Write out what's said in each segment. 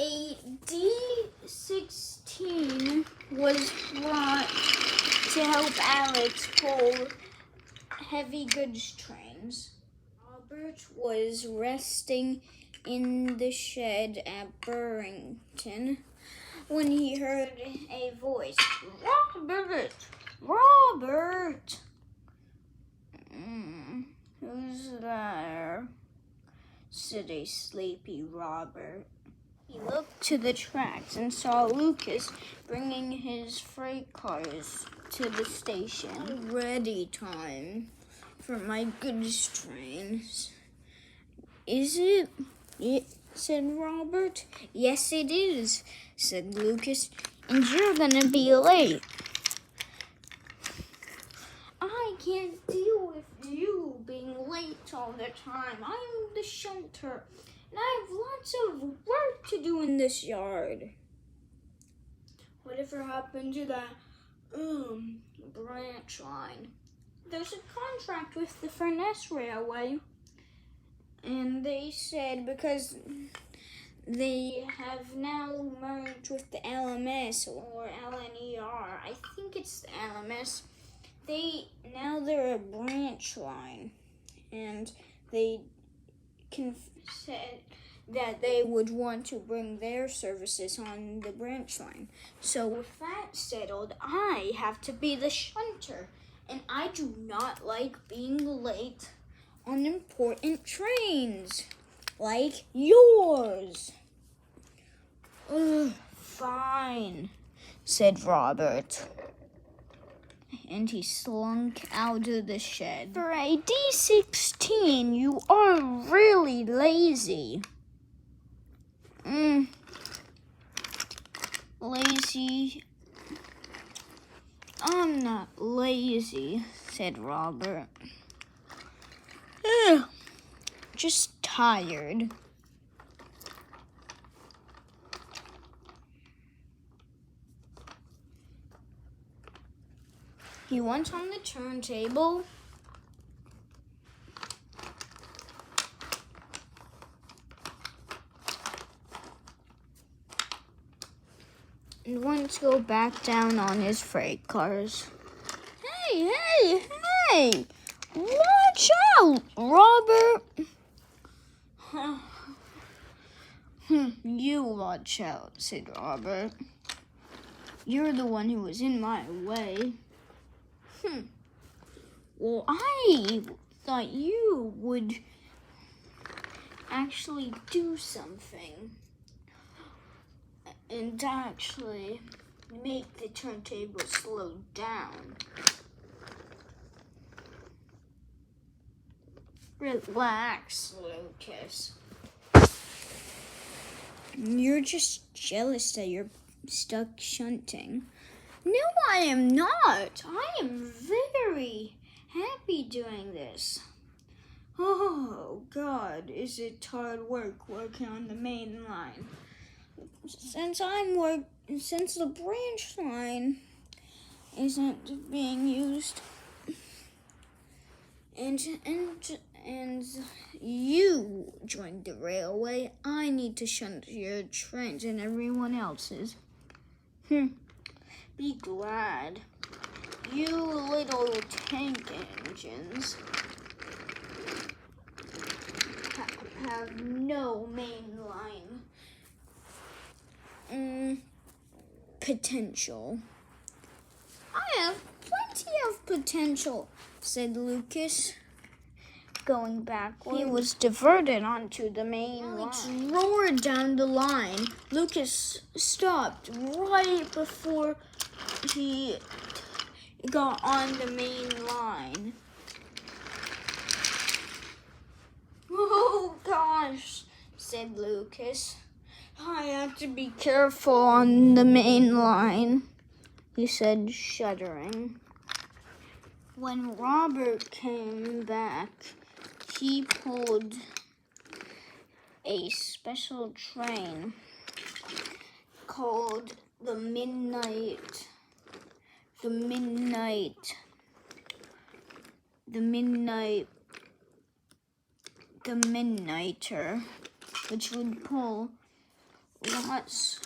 A D-16 was brought to help Alex pull heavy goods trains. Robert was resting in the shed at Burrington when he heard a voice. Robert! Robert! Who's there? Said a sleepy Robert. He looked to the tracks and saw Lucas bringing his freight cars to the station. Already time for my goods trains. Is it? Said Robert. Yes, it is, said Lucas, and you're gonna be late. I can't deal with you being late all the time. I'm the shunter, and I have lots of work to do in this yard. Whatever happened to that branch line? There's a contract with the Furness Railway, and they said because they have now merged with the LMS or LNER. I think it's the LMS. They're a branch line, and they said that they would want to bring their services on the branch line. So with that settled, I have to be the shunter, and I do not like being late on important trains like yours. Fine, said Robert. And he slunk out of the shed. For a D-16, you are really lazy. Lazy? I'm not lazy, said Robert. Just tired. He went on the turntable and went to go back down on his freight cars. Hey! Watch out, Robert! You watch out, said Robert. You're the one who was in my way. Well, I thought you would actually do something and actually make the turntable slow down. Relax, Lucas. You're just jealous that you're stuck shunting. No, I am not. I am very happy doing this. Oh, God, is it hard working on the main line? Since the branch line isn't being used, and you joined the railway, I need to shunt your trains and everyone else's. Be glad. You little tank engines have no main line potential. I have plenty of potential, said Lucas, going backward. He was diverted onto the main line. Roared down the line. Lucas stopped right before he got on the main line. Oh gosh, said Lucas. I have to be careful on the main line, he said, shuddering. When Robert came back, he pulled a special train called the Midnighter, which would pull lots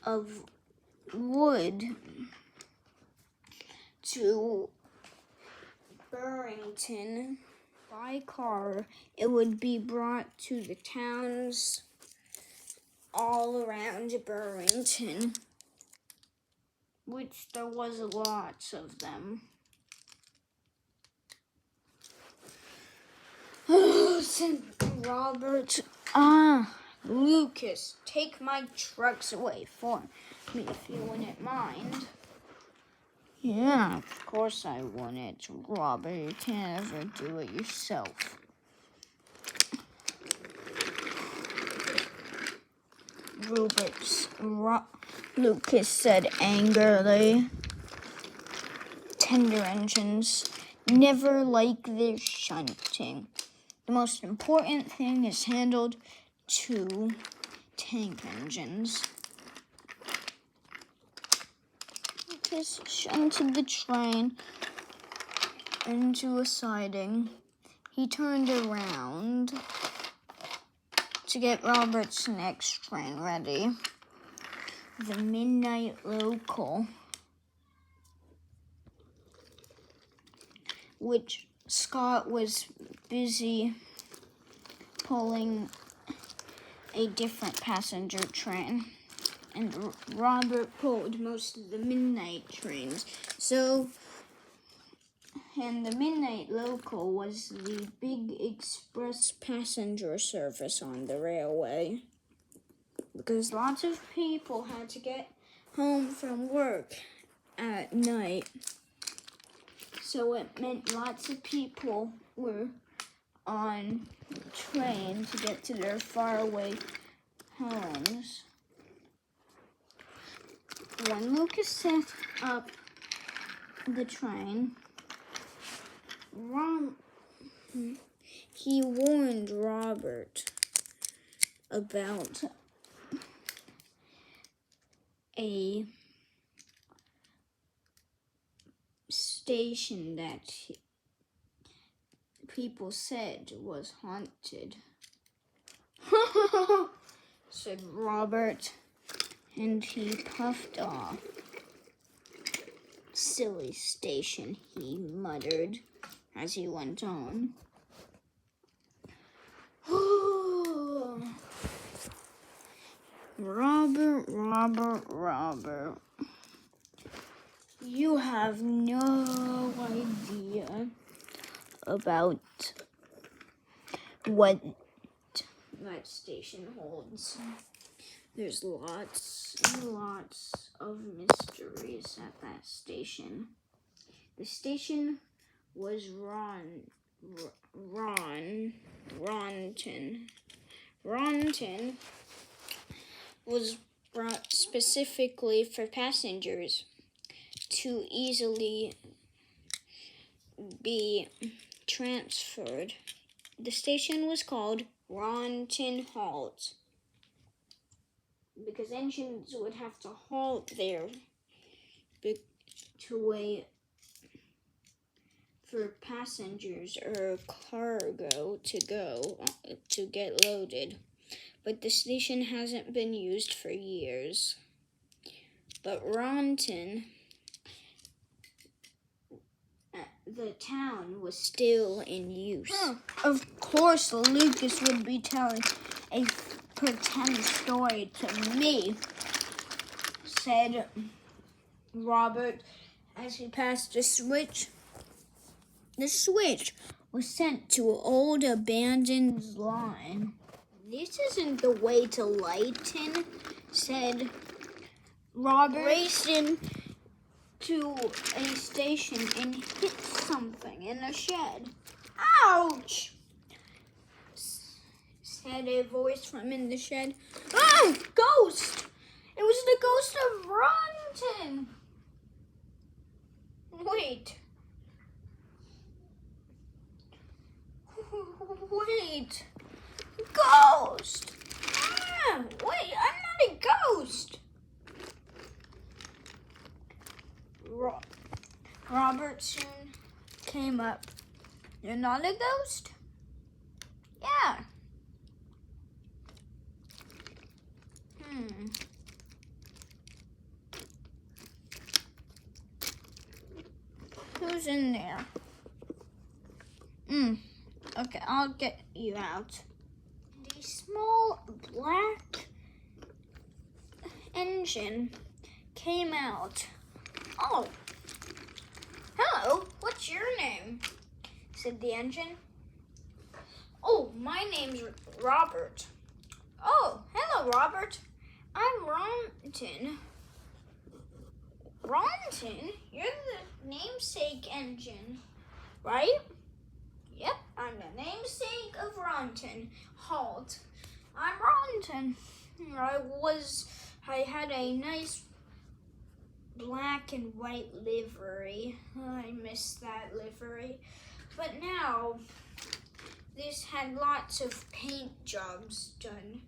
of wood to Burrington by car. It would be brought to the towns all around Burrington, which there was lots of them. Said Robert, Lucas, take my trucks away for me if you wouldn't mind. Yeah, of course I wouldn't, Robert. You can't ever do it yourself. Lucas said angrily. Tender engines never like their shunting. The most important thing is handled to tank engines. Lucas shunted the train into a siding. He turned around to get Robert's next train ready. The midnight local, which Scott was busy pulling a different passenger train, and Robert pulled most of the midnight trains. And the midnight local was the big express passenger service on the railway, because lots of people had to get home from work at night. So it meant lots of people were on the train to get to their faraway homes. When Lucas set up the train, he warned Robert about a station that people said was haunted, said Robert, and he puffed off. Silly station, he muttered as he went on. Robert. You have no idea about what that station holds. There's lots and lots of mysteries at that station. The station was Ronton. Ronton was brought specifically for passengers to easily be transferred. The station was called Ronton Halt because engines would have to halt there to wait for passengers or cargo to get loaded. But the station hasn't been used for years. But Ronton, the town, was still in use. Of course, Lucas would be telling a pretend story to me, said Robert as he passed a switch. The switch was sent to an old abandoned line. This isn't the way to Lighton, said Robert, racing to a station and hit something in a shed. Ouch! Said a voice from in the shed. Ah! Ghost! It was the ghost of Ronton! Wait. Ghost! Wait, I'm not a ghost! Robert soon came up. You're not a ghost? Yeah. Who's in there? Okay, I'll get you out. The small black engine came out. Oh, hello, what's your name? Said the engine. Oh, my name's Robert. Oh, hello, Robert. I'm Ronton. Ronton? You're the namesake engine, right? Yep, I'm the namesake of Ronton. Halt. I'm Ronton. I had a nice black and white livery. I miss that livery. But now, this had lots of paint jobs done.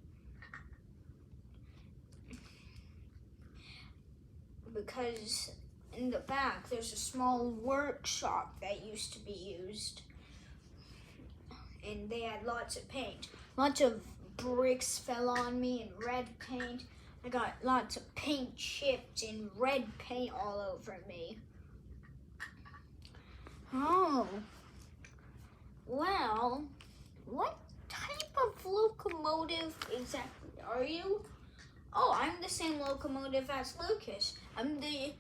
Because in the back, there's a small workshop that used to be used. And they had lots of paint. Lots of bricks fell on me and red paint. I got lots of paint chipped and red paint all over me. Oh. Well, what type of locomotive exactly are you? Oh, I'm the same locomotive as Lucas. I'm the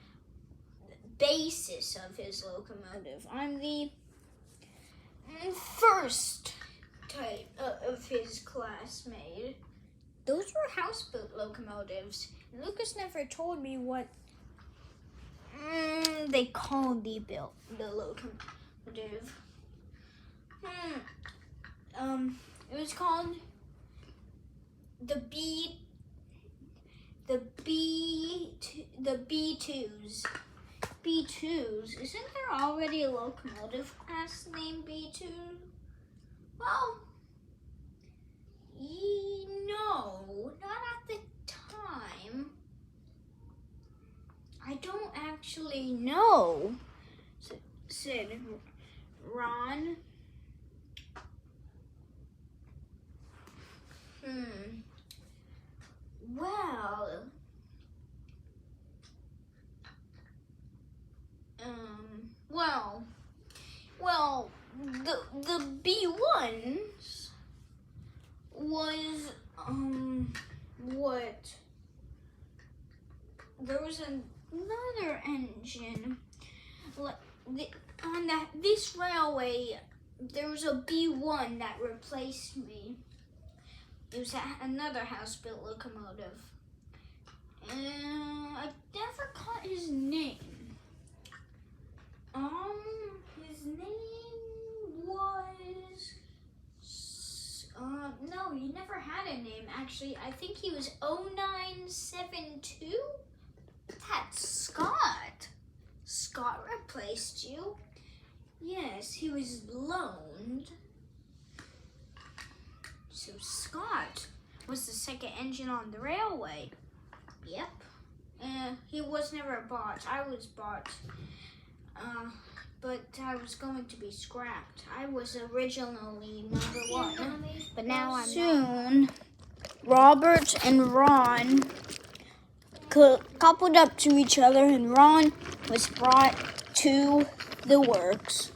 basis of his locomotive. I'm the first type of his class made. Those were house-built locomotives. Lucas never told me what they called the locomotive. It was called the B2s. B2s. Isn't there already a locomotive class named B2? Well, no, not at the time. I don't actually know, said Ron. Well, the B1s was what? There was another engine. On this railway, there was a B1 that replaced me. It was another house-built locomotive. I never caught his name. His name was... no, he never had a name, actually. I think he was 0972? That's Scott. Scott replaced you? Yes, he was loaned. So Scott was the second engine on the railway. Yep. He was never bought. I was bought. But I was going to be scrapped. I was originally number one. But now I'm soon. Robert and Ron coupled up to each other, and Ron was brought to the works.